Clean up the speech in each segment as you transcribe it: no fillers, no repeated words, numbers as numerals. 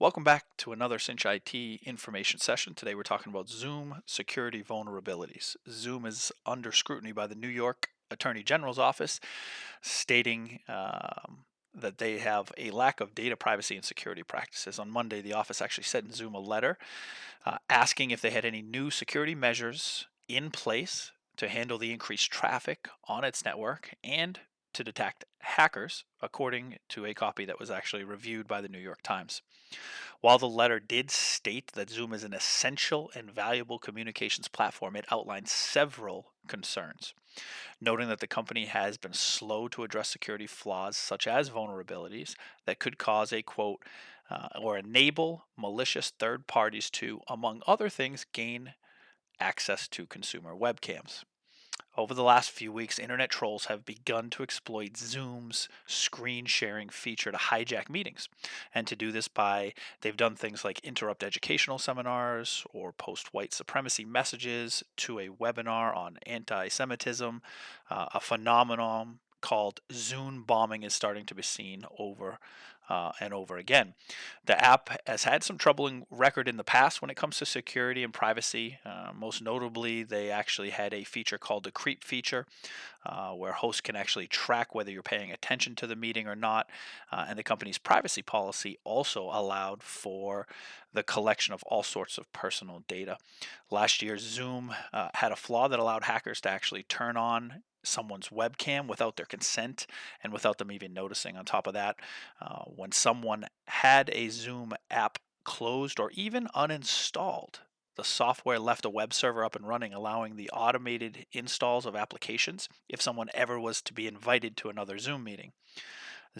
Welcome back to another Cinch IT information session. Today we're talking about Zoom security vulnerabilities. Zoom is under scrutiny by the New York Attorney General's office, stating that they have a lack of data privacy and security practices. On Monday, the office actually sent Zoom a letter asking if they had any new security measures in place to handle the increased traffic on its network and to detect hackers, according to a copy that was actually reviewed by the New York Times. While the letter did state that Zoom is an essential and valuable communications platform, it outlined several concerns, noting that the company has been slow to address security flaws such as vulnerabilities that could cause a quote or enable malicious third parties to, among other things, gain access to consumer webcams. Over the last few weeks, internet trolls have begun to exploit Zoom's screen sharing feature to hijack meetings. And to do this they've done things like interrupt educational seminars or post white supremacy messages to a webinar on anti-Semitism. A phenomenon called Zoombombing is starting to be seen over and over again. The app has had some troubling record in the past when it comes to security and privacy. Most notably, they actually had a feature called the creep feature, where hosts can actually track whether you're paying attention to the meeting or not. And the company's privacy policy also allowed for the collection of all sorts of personal data. Last year, Zoom had a flaw that allowed hackers to actually turn on someone's webcam without their consent and without them even noticing. On top of that, when someone had a Zoom app closed or even uninstalled, the software left a web server up and running, allowing the automated installs of applications if someone ever was to be invited to another Zoom meeting.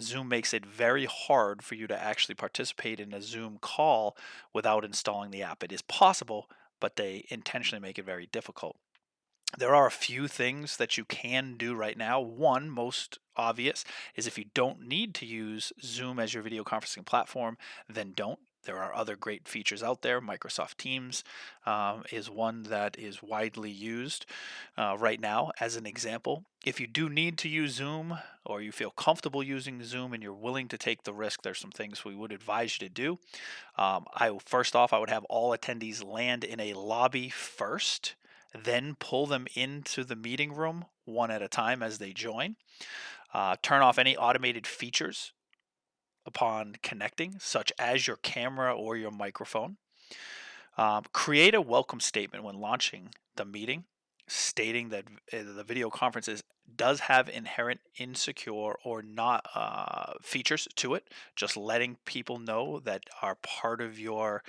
Zoom makes it very hard for you to actually participate in a Zoom call without installing the app. It is possible, but they intentionally make it very difficult. There are a few things that you can do right now. One, most obvious, is if you don't need to use Zoom as your video conferencing platform, then don't. There are other great features out there. Microsoft Teams is one that is widely used right now, as an example. If you do need to use Zoom or you feel comfortable using Zoom and you're willing to take the risk, there's some things we would advise you to do. First off, I would have all attendees land in a lobby first, then pull them into the meeting room one at a time as they join. Turn off any automated features upon connecting, such as your camera or your microphone. Create a welcome statement when launching the meeting, stating that the video conferences does have inherent insecure or not features to it. Just letting people know that are part of your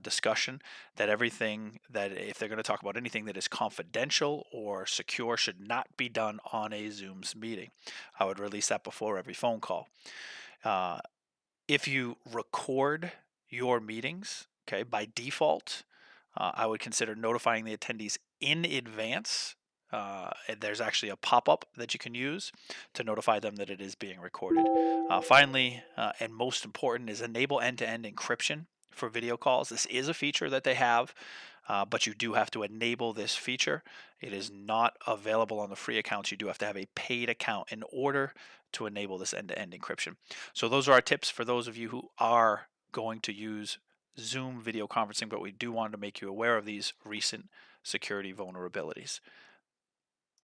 discussion that everything that if they're going to talk about anything that is confidential or secure should not be done on a Zoom's meeting. I would release that before every phone call. Uh, if you record your meetings, okay, by default, I would consider notifying the attendees in advance. And there's actually a pop up that you can use to notify them that it is being recorded. Finally, and most important, is enable end to end encryption for video calls. This is a feature that they have, but you do have to enable this feature. It is not available on the free accounts. You do have to have a paid account in order to enable this end to end encryption. So, those are our tips for those of you who are going to use Zoom video conferencing, but we do want to make you aware of these recent security vulnerabilities.